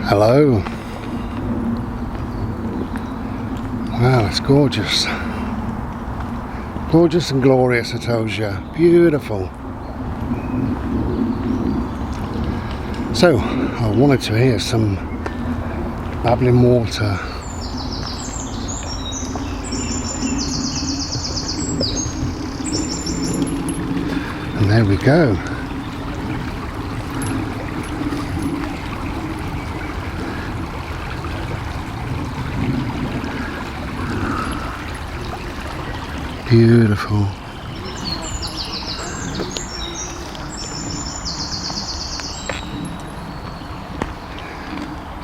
Hello. Wow, it's gorgeous. Gorgeous and glorious, I told you. Beautiful. So, I wanted to hear some babbling water. And there we go. Beautiful.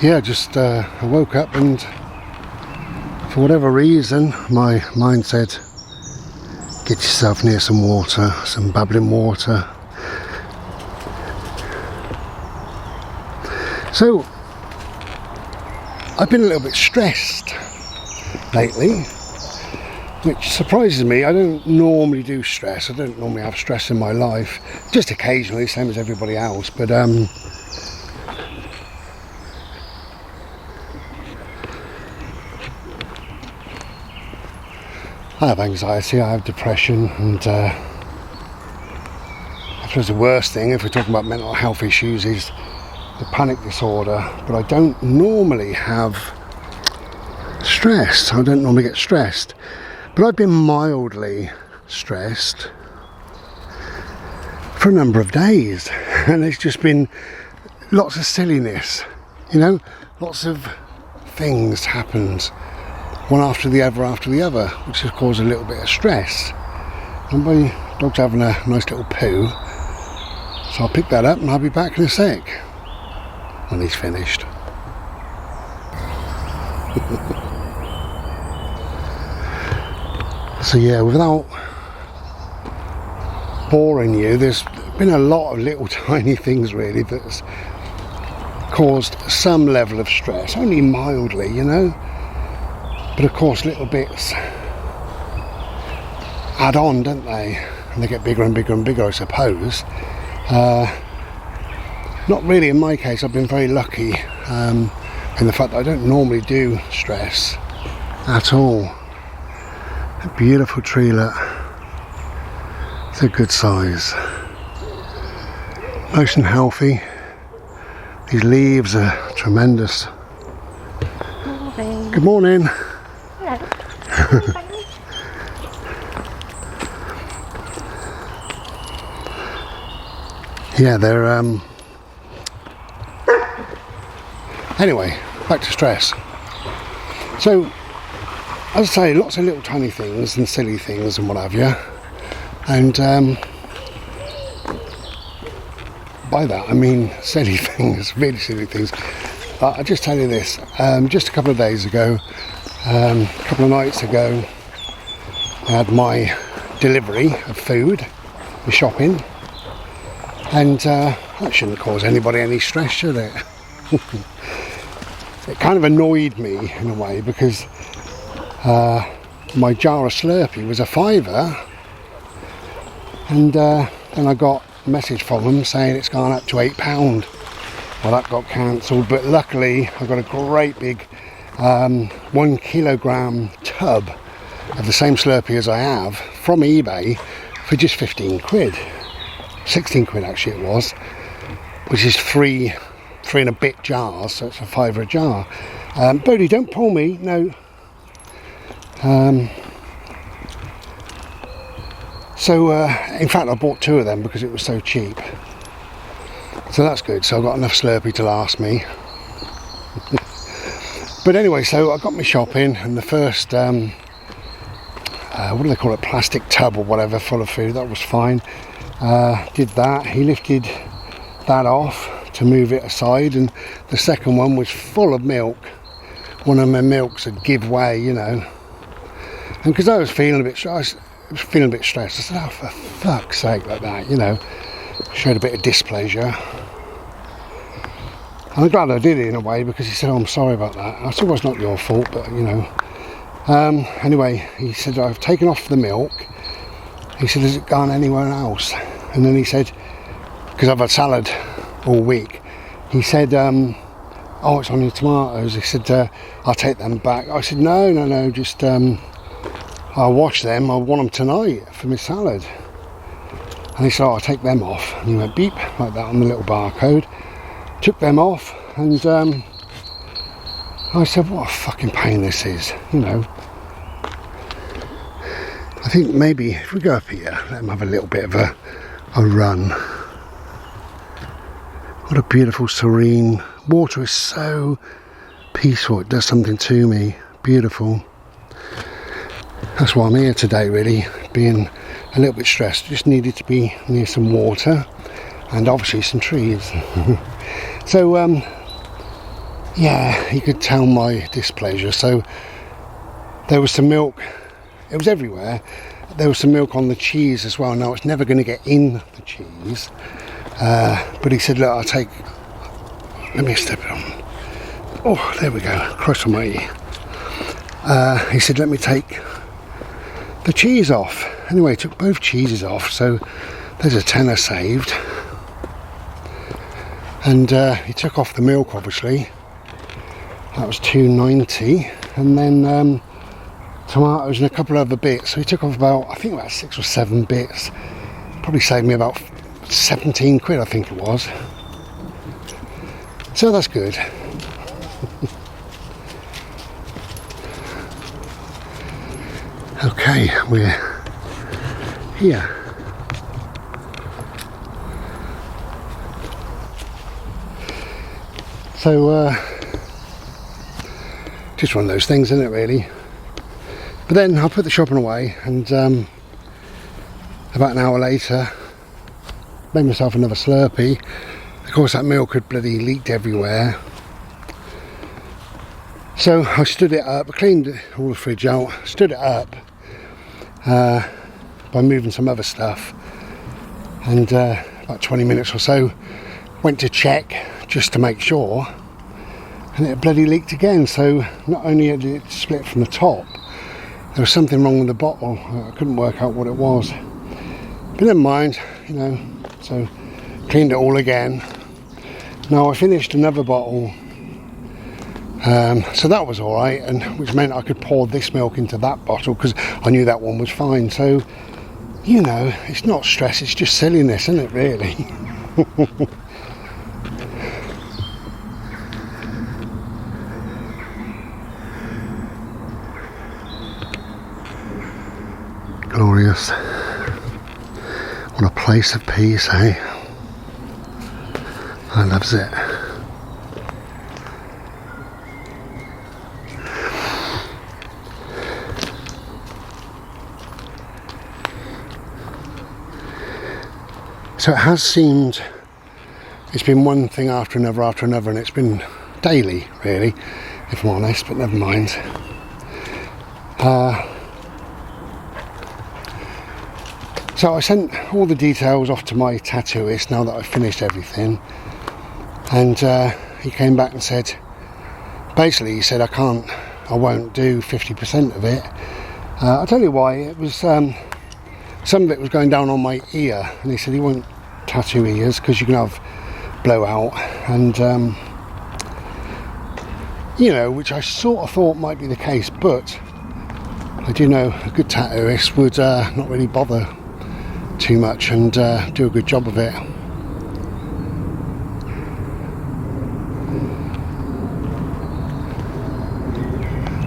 Yeah, just I woke up and for whatever reason my mind said, get yourself near some water, some babbling water. So I've been a little bit stressed lately, which surprises me. I don't normally do stress. I don't normally have stress in my life, just occasionally, same as everybody else, but I have anxiety, I have depression, and I suppose the worst thing, if we're talking about mental health issues, is the panic disorder. But I don't normally have stress. I don't normally get stressed. But I've been mildly stressed for a number of days, and it's just been lots of silliness, you know, lots of things happened, one after the other, which has caused a little bit of stress. And my dog's having a nice little poo, so I'll pick that up and I'll be back in a sec when he's finished. So yeah, without boring you, there's been a lot of little tiny things really that's caused some level of stress, only mildly, you know. But of course little bits add on, don't they? And they get bigger and bigger and bigger, I suppose. Not really in my case. I've been very lucky in the fact that I don't normally do stress at all. A beautiful treelet. It's a good size. Nice and healthy. These leaves are tremendous. Morning. Good morning. Yeah, they're anyway, back to stress. So, as I say, lots of little tiny things and silly things and what have you. And by that I mean silly things, really silly things. But I'll just tell you this, just a couple of days ago, a couple of nights ago, I had my delivery of food, the shopping, and that shouldn't cause anybody any stress, should it? It kind of annoyed me in a way, because my jar of Slurpee was £5, and then I got a message from them saying it's gone up to £8. Well, that got cancelled, but luckily I got a great big 1 kilogram tub of the same Slurpee as I have from eBay for just 15 quid. 16 quid actually it was, which is three and a bit jars, so it's a £5 a jar. Bodie, don't pull me, no. So in fact I bought 2 of them because it was so cheap. So that's good, so I've got enough Slurpee to last me. But anyway, so I got my shopping, and the first, what do they call it, plastic tub or whatever, full of food, that was fine. Did that, he lifted that off to move it aside, and the second one was full of milk. One of my milks would give way, you know. And because I was feeling a bit stressed, I said, oh, for fuck's sake, like that, you know. Showed a bit of displeasure. And I'm glad I did it in a way, because he said, oh, I'm sorry about that. I said, well, it's not your fault, but you know. Anyway, he said, I've taken off the milk. He said, has it gone anywhere else? And then he said, because I've had salad all week, he said, oh, it's on your tomatoes. He said, I'll take them back. I said, no, just I'll wash them. I want them tonight for my salad. And he said, oh, I'll take them off. And he went beep, like that on the little barcode. Took them off, and I said, what a fucking pain this is, you know. I think maybe if we go up here, let them have a little bit of a run. What a beautiful, serene, water is so peaceful, it does something to me, beautiful. That's why I'm here today, really, being a little bit stressed. Just needed to be near some water and obviously some trees. So yeah, you could tell my displeasure. So there was some milk, it was everywhere. There was some milk on the cheese as well. Now it's never going to get in the cheese, but he said, look, let me step it on. Oh, there we go, cross on my ear. He said, let me take the cheese off. Anyway, he took both cheeses off, so there's a tenner saved. And he took off the milk, obviously. That was $2.90, and then tomatoes and a couple of other bits. So he took off about 6 or 7 bits. Probably saved me about 17 quid, I think it was. So that's good. Okay, we're here. So just one of those things, isn't it, really? But then I put the shopping away, and about an hour later made myself another Slurpee. Of course that milk had bloody leaked everywhere, so I stood it up, I cleaned all the fridge out, stood it up by moving some other stuff, and about 20 minutes or so went to check just to make sure, and it bloody leaked again. So not only had it split from the top, there was something wrong with the bottle. I couldn't work out what it was, but never mind, you know. So cleaned it all again. Now I finished another bottle, so that was all right, and which meant I could pour this milk into that bottle because I knew that one was fine. So, you know, it's not stress, it's just silliness, isn't it, really? Glorious. What a place of peace, eh? I loves it. So it has seemed, it's been one thing after another, and it's been daily, really, if I'm honest, but never mind. So I sent all the details off to my tattooist now that I've finished everything, and he came back and said, basically he said I won't do 50% of it. I'll tell you why. It was some of it was going down on my ear, and he said he won't tattoo ears because you can have blowout, and you know, which I sort of thought might be the case, but I do know a good tattooist would not really bother too much and do a good job of it.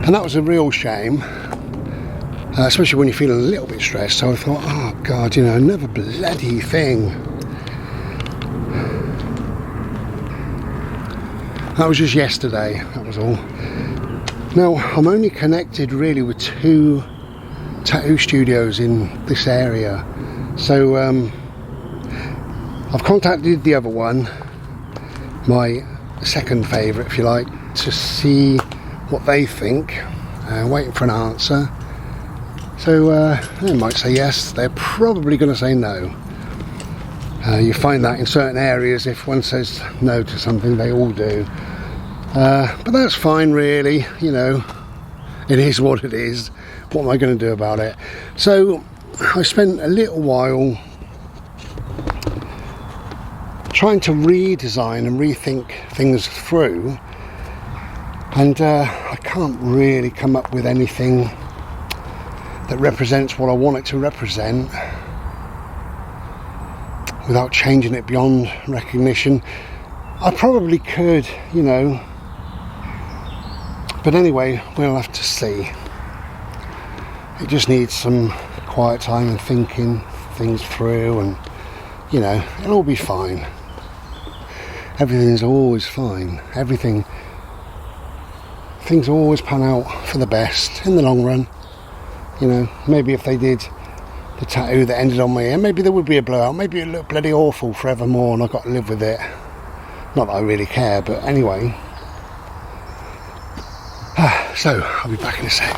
And that was a real shame, especially when you're feeling a little bit stressed. So I thought, oh God, you know, another bloody thing. That was just yesterday, that was all. Now, I'm only connected really with 2 tattoo studios in this area. So I've contacted the other one, my second favourite if you like, to see what they think. Waiting for an answer. So they might say yes, they're probably going to say no. You find that in certain areas, if one says no to something, they all do. But that's fine really, you know, it is what it is. What am I going to do about it? So I spent a little while trying to redesign and rethink things through, And I can't really come up with anything that represents what I want it to represent without changing it beyond recognition. I probably could, you know, but anyway, we'll have to see. It just needs some quiet time and thinking things through, and you know, it'll all be fine. Everything's always fine. Things always pan out for the best in the long run. You know, maybe if they did the tattoo that ended on my ear, maybe there would be a blowout, maybe it looked bloody awful forevermore and I've got to live with it. Not that I really care, but anyway. So, I'll be back in a sec.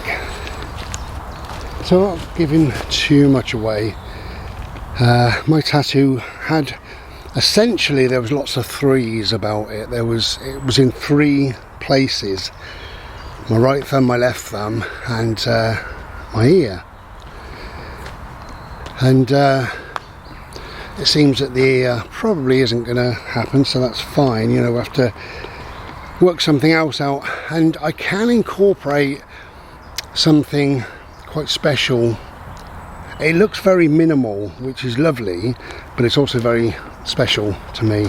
So, I'm not giving too much away. My tattoo had, essentially there was lots of threes about it. It was in 3 places. My right thumb, my left thumb, and my ear. And it seems that the ear probably isn't going to happen, so that's fine. You know, we'll have to work something else out. And I can incorporate something quite special. It looks very minimal, which is lovely, but it's also very special to me.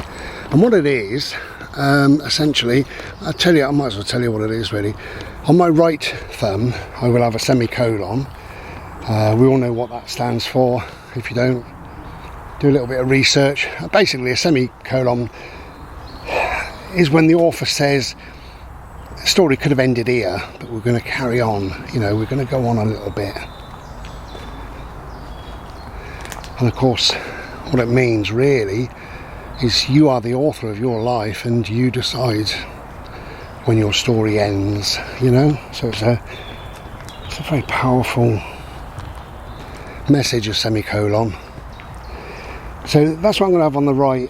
And what it is, essentially, I might as well tell you what it is really. On my right thumb, I will have a semicolon. We all know what that stands for. If you don't, do a little bit of research. Basically, a semicolon is when the author says the story could have ended here, but we're going to carry on. You know, we're going to go on a little bit. And of course, what it means really is you are the author of your life, and you decide when your story ends. You know, so it's a very powerful message, a semicolon. So that's what I'm going to have on the right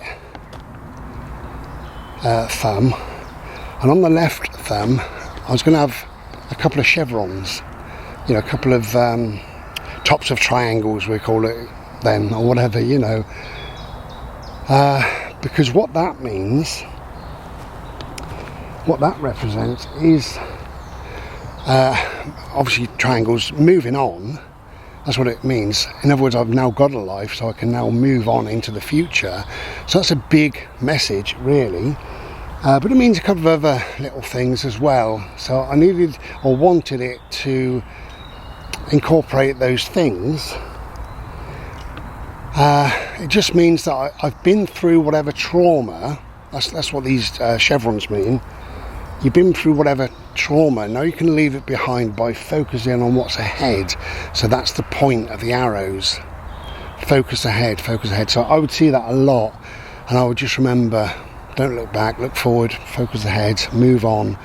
thumb, and on the left thumb I was going to have a couple of chevrons, you know, a couple of tops of triangles, we call it then, or whatever, you know, because what that means, what that represents is obviously triangles moving on. That's what it means. In other words, I've now got a life, so I can now move on into the future. So that's a big message, really. But it means a couple of other little things as well. So I needed or wanted it to incorporate those things. It just means that I've been through whatever trauma. That's what these chevrons mean. You've been through whatever trauma, now you can leave it behind by focusing on what's ahead. So that's the point of the arrows. Focus ahead, focus ahead. So I would see that a lot, and I would just remember, don't look back, look forward, focus ahead, move on.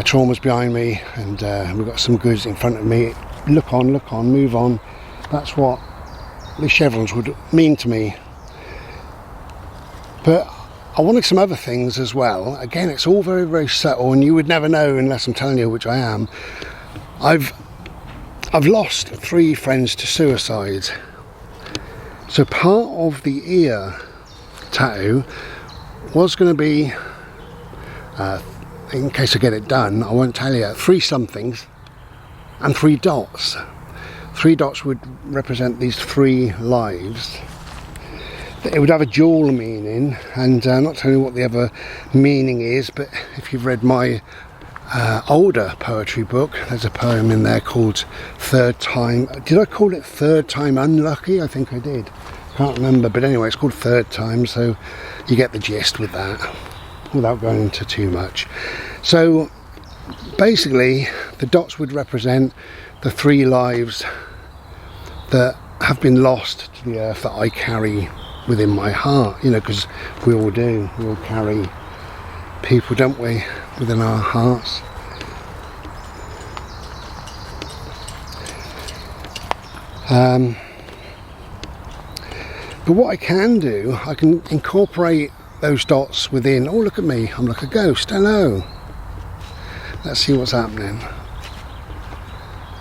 Trauma's behind me, and we've got some goods in front of me. Look on, move on. That's what the chevrons would mean to me. But I wanted some other things as well. Again, it's all very, very subtle, and you would never know unless I'm telling you, which I am. I've lost 3 friends to suicide. So part of the ear tattoo was going to be, in case I get it done, I won't tell you, 3 somethings and 3 dots. 3 dots would represent these 3 lives. It would have a dual meaning, and I'm not telling you what the other meaning is, but if you've read my older poetry book, there's a poem in there called Third Time. Did I call it Third Time Unlucky? I think I did. Can't remember, but anyway, it's called Third Time, so you get the gist with that without going into too much. So basically, the dots would represent the 3 lives that have been lost to the earth that I carry within my heart, you know, because we all do. We all carry people, don't we, within our hearts. But what I can do, I can incorporate those dots within. Oh, look at me, I'm like a ghost. Hello. Let's see what's happening.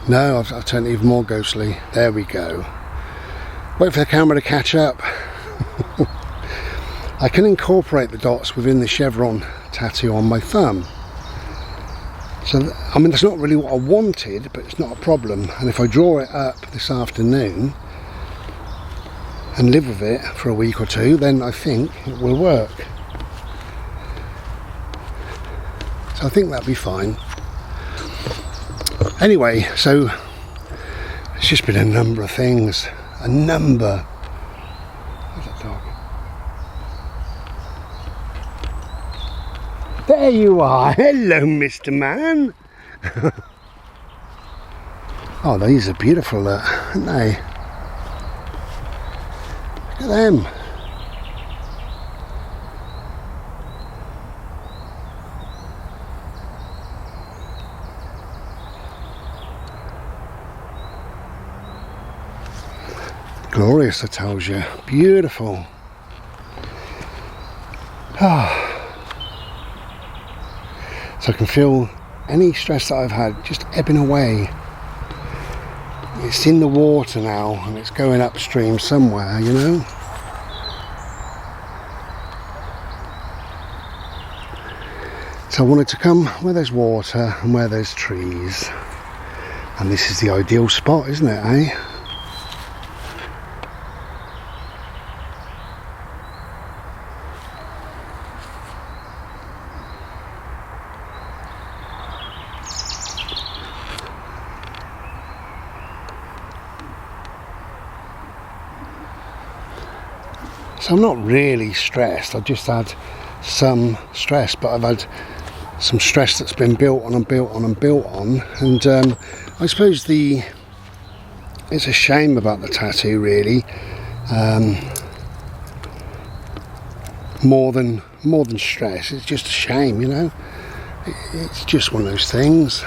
No, I've turned even more ghostly. There we go. Wait for the camera to catch up. I can incorporate the dots within the chevron tattoo on my thumb. So, I mean, that's not really what I wanted, but it's not a problem. And if I draw it up this afternoon and live with it for a week or two, then I think it will work. So I think that'll be fine. Anyway, so it's just been a number of things. A number. Where's that dog? There you are. Hello, Mr. Man. Oh, these are beautiful, aren't they? Look at them. Glorious, I tells you. Beautiful. Ah. So I can feel any stress that I've had just ebbing away. It's in the water now and it's going upstream somewhere, you know. So I wanted to come where there's water and where there's trees. And this is the ideal spot, isn't it, eh? So I'm not really stressed, I've just had some stress, but I've had some stress that's been built on and built on and built on. And I suppose it's a shame about the tattoo, really. More than stress, it's just a shame, you know. It's just one of those things.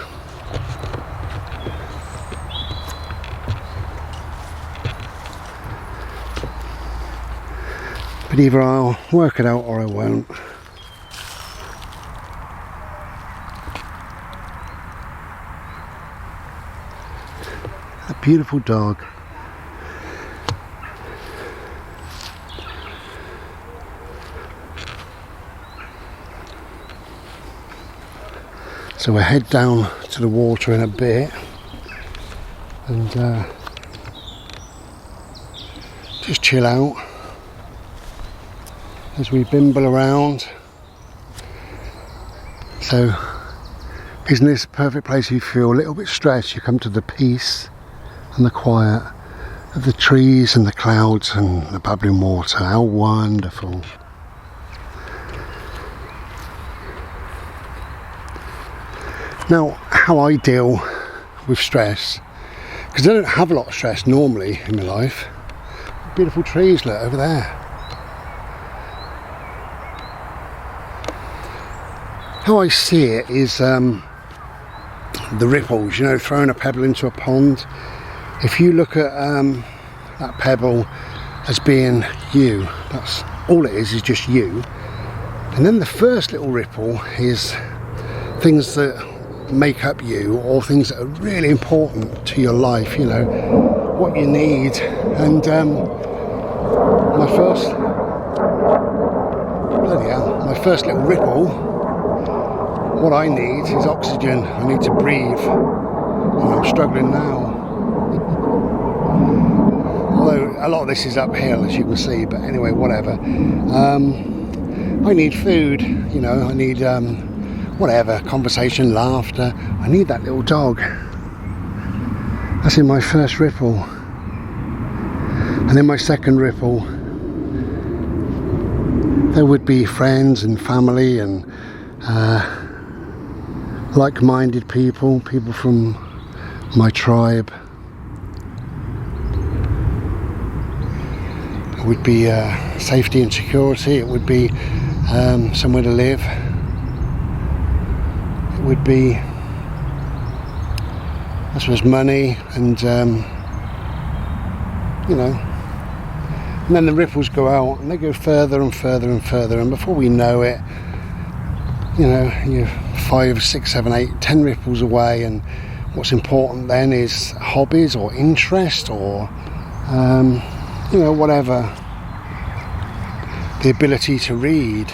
But either I'll work it out or I won't. A beautiful dog. So we'll head down to the water in a bit and just chill out as we bimble around. So isn't this a perfect place if you feel a little bit stressed? You come to the peace and the quiet of the trees and the clouds and the bubbling water. How wonderful. Now, how I deal with stress, because I don't have a lot of stress normally in my life. Beautiful trees, look over there. How I see it is the ripples, you know, throwing a pebble into a pond. If you look at that pebble as being you, that's all it is just you. And then the first little ripple is things that make up you, or things that are really important to your life, you know, what you need. And my first little ripple, what I need is oxygen. I need to breathe, and I'm struggling now. Although a lot of this is uphill, as you can see, but anyway, whatever. I need food, you know, I need whatever, conversation, laughter. I need that little dog. That's in my first ripple. And in my second ripple, there would be friends and family and like-minded people from my tribe. It would be safety and security. It would be somewhere to live. It would be, I suppose, money and you know. And then the ripples go out and they go further and further and further, and before we know it, you know, you're 5, 6, 7, 8, 10 ripples away. And what's important then is hobbies or interest or you know, whatever. The ability to read,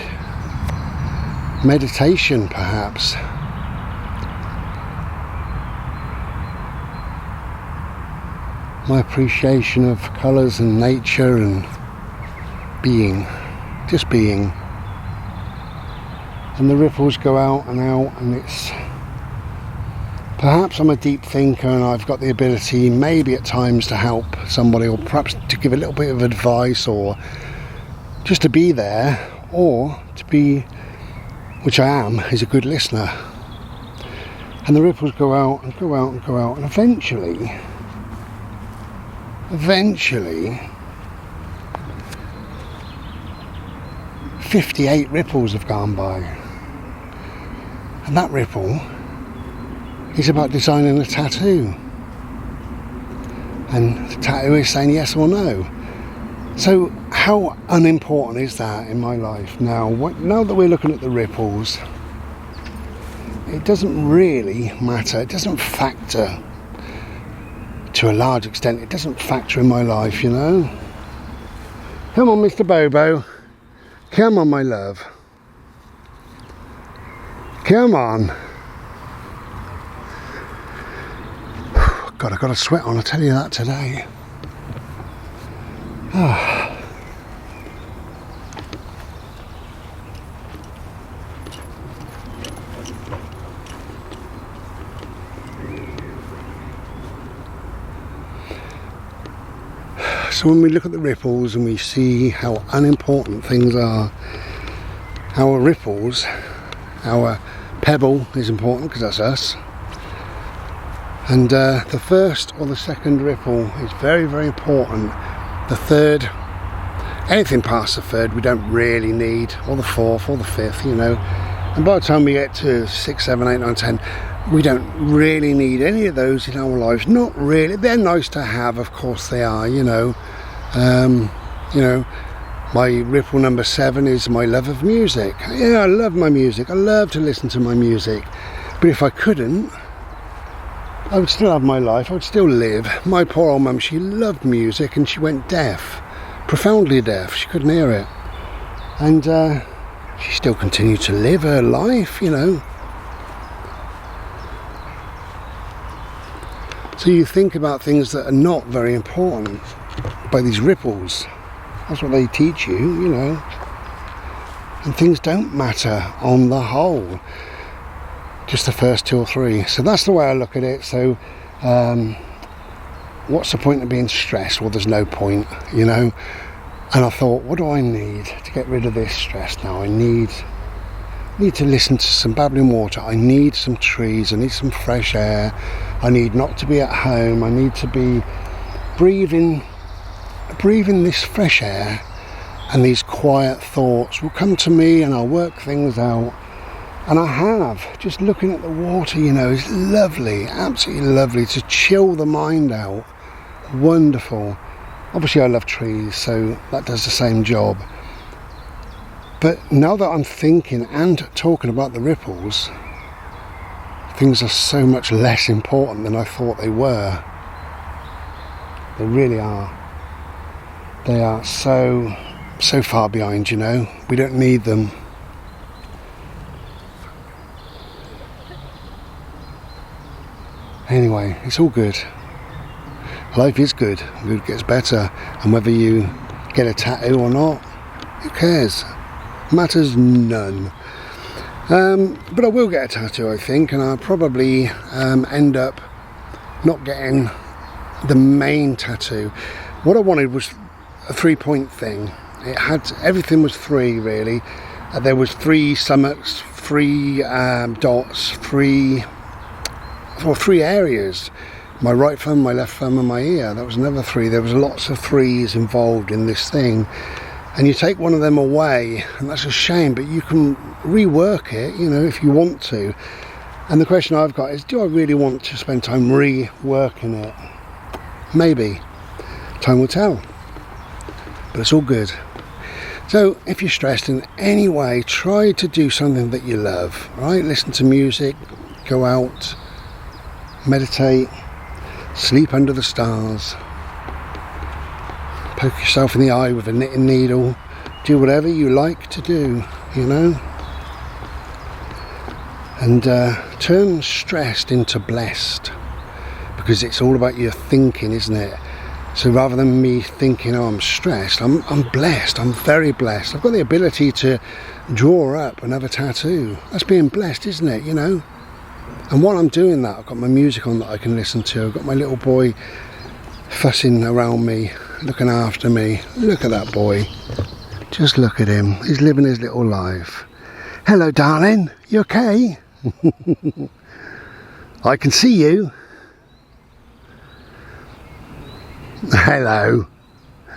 meditation perhaps, my appreciation of colours and nature and being, just being. And the ripples go out, and it's, perhaps I'm a deep thinker and I've got the ability maybe at times to help somebody, or perhaps to give a little bit of advice, or just to be there, or to be, which I am, is a good listener. And the ripples go out and go out and go out, and eventually 58 ripples have gone by. And that ripple is about designing a tattoo. And the tattoo is saying yes or no. So how unimportant is that in my life now? Now that we're looking at the ripples, it doesn't really matter. It doesn't factor to a large extent. It doesn't factor in my life, you know. Come on, Mr. Bobo. Come on, my love. Come on. God, I've got a sweat on, I'll tell you that today. So when we look at the ripples and we see how unimportant things are, our ripples, our pebble is important because that's us, and the first or the second ripple is very, very important. The third, anything past the third we don't really need, or the fourth or the fifth, you know, and by the time we get to 6, 7, 8, 9, 10, we don't really need any of those in our lives. Not really. They're nice to have, of course they are, you know. My ripple number 7 is my love of music. Yeah, I love my music. I love to listen to my music. But if I couldn't, I would still have my life. I would still live. My poor old mum, she loved music and she went deaf. Profoundly deaf. She couldn't hear it. And she still continued to live her life, you know. So you think about things that are not very important by these ripples. That's what they teach you, you know. And things don't matter on the whole. Just the first 2 or 3. So that's the way I look at it. So what's the point of being stressed? Well, there's no point, you know. And I thought, what do I need to get rid of this stress now? I need to listen to some babbling water. I need some trees. I need some fresh air. I need not to be at home. I need to be breathing this fresh air, and these quiet thoughts will come to me and I'll work things out. And I have, just looking at the water, you know, is lovely, absolutely lovely to chill the mind out. Wonderful. Obviously I love trees, so that does the same job. But now that I'm thinking and talking about the ripples, things are so much less important than I thought they were. They really are. They are so far behind, you know. We don't need them. Anyway, it's all good. Life is good. It gets better. And whether you get a tattoo or not, who cares? Matters none. But I will get a tattoo, I think, and I'll probably end up not getting the main tattoo. What I wanted was a 3-point thing. It had, everything was 3 really. There was 3 summits, 3 dots, 3 areas. My right thumb, my left thumb and my ear. That was another 3. There was lots of 3s involved in this thing. And you take one of them away, and that's a shame, but you can rework it, you know, if you want to. And the question I've got is, do I really want to spend time reworking it? Maybe. Time will tell. But it's all good. So if you're stressed in any way, try to do something that you love, right? Listen to music, go out, meditate, sleep under the stars, poke yourself in the eye with a knitting needle, do whatever you like to do, you know, and turn stressed into blessed, because it's all about your thinking, isn't it? So rather than me thinking, oh, I'm stressed, I'm blessed. I'm very blessed. I've got the ability to draw up another tattoo. That's being blessed, isn't it? You know. And while I'm doing that, I've got my music on that I can listen to. I've got my little boy fussing around me, looking after me. Look at that boy. Just look at him. He's living his little life. Hello, darling. You okay? I can see you. Hello.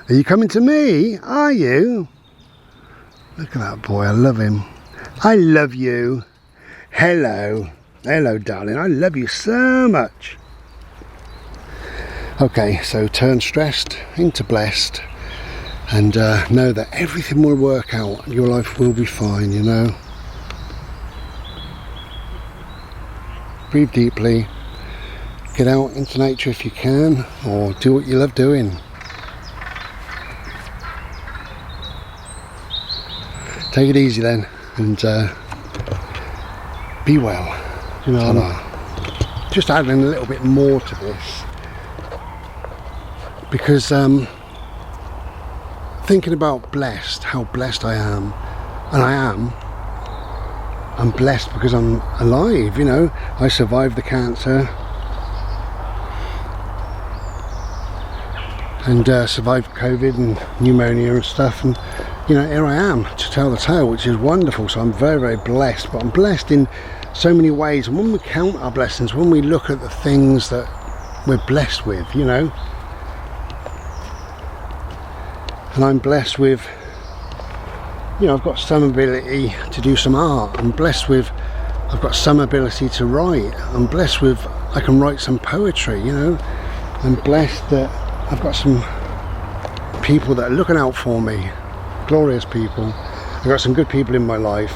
Are you coming to me? Are you? Look at that boy. I love him. I love you. Hello. Hello, darling. I love you so much. Okay, so turn stressed into blessed, and know that everything will work out. Your life will be fine, you know. Breathe deeply. Get out into nature if you can, or do what you love doing. Take it easy then, and be well. You know, just adding a little bit more to this, because thinking about blessed, how blessed I am, and I'm blessed because I'm alive. You know, I survived the cancer and survived COVID and pneumonia and stuff, and you know, here I am to tell the tale, which is wonderful. So I'm very, very blessed, but I'm blessed in so many ways. And when we count our blessings, when we look at the things that we're blessed with, you know, and I'm blessed with, you know, I've got some ability to do some art. I'm blessed with, I've got some ability to write. I'm blessed with, I can write some poetry, you know. I'm blessed that I've got some people that are looking out for me, glorious people. I've got some good people in my life.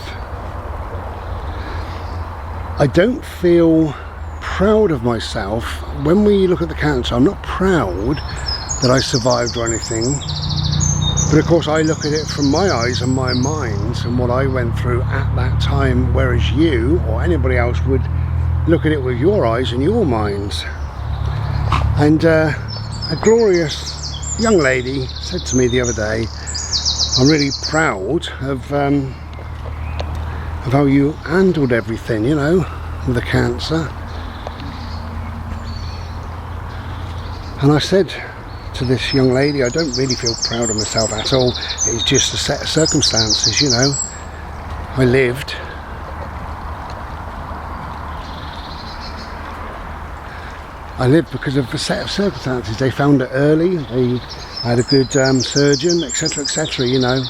I don't feel proud of myself. When we look at the cancer, I'm not proud that I survived or anything. But of course I look at it from my eyes and my mind and what I went through at that time, whereas you or anybody else would look at it with your eyes and your minds. And a glorious young lady said to me the other day, I'm really proud of how you handled everything, you know, with the cancer. And I said to this young lady, I don't really feel proud of myself at all. It's just a set of circumstances, you know. I lived. I lived because of a set of circumstances. They found it early. I had a good surgeon, etc., you know.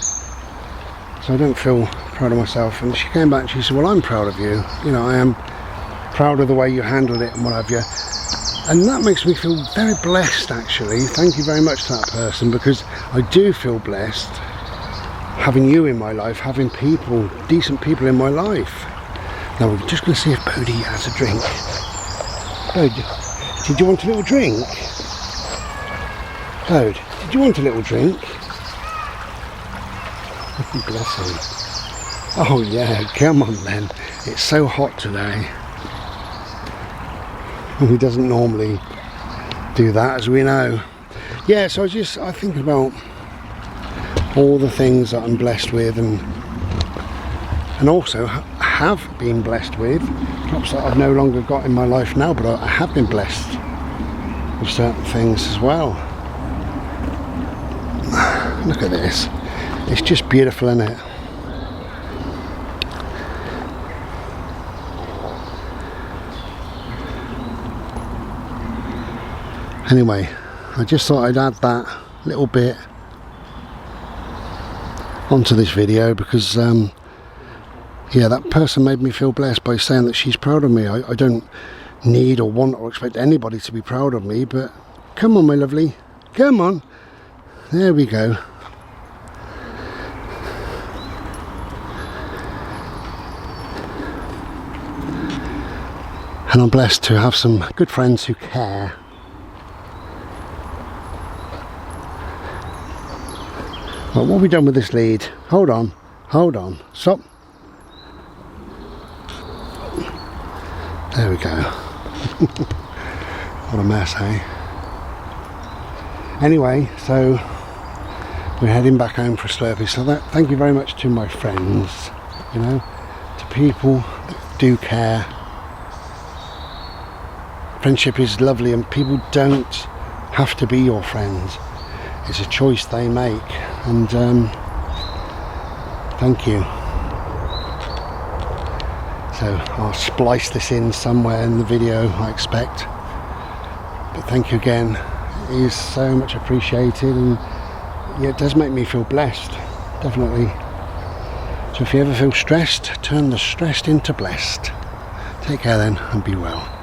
So I don't feel proud of myself. And she came back and she said, well, I'm proud of you. You know, I am proud of the way you handled it and what have you. And that makes me feel very blessed, actually. Thank you very much to that person, because I do feel blessed having you in my life, having people, decent people in my life. Now we're just going to see if Bodhi has a drink. Bode, did you want a little drink? Bode, did you want a little drink? Bless him. Oh yeah, come on then. It's so hot today. He doesn't normally do that, as we know. Yeah, so I think about all the things that I'm blessed with, and also have been blessed with. Perhaps that I've no longer got in my life now, but I have been blessed with certain things as well. Look at this. It's just beautiful, isn't it? Anyway, I just thought I'd add that little bit onto this video because, yeah, that person made me feel blessed by saying that she's proud of me. I don't need or want or expect anybody to be proud of me, but come on, my lovely, come on. There we go. And I'm blessed to have some good friends who care. Well, what have we done with this lead? Hold on, stop. There we go. What a mess, hey? Anyway, so we're heading back home for a Slurpee. So thank you very much to my friends, you know, to people that do care. Friendship is lovely, and people don't have to be your friends. It's a choice they make, and thank you. So I'll splice this in somewhere in the video, I expect. But thank you again. It is so much appreciated, and yeah, it does make me feel blessed, definitely. So if you ever feel stressed, turn the stressed into blessed. Take care then, and be well.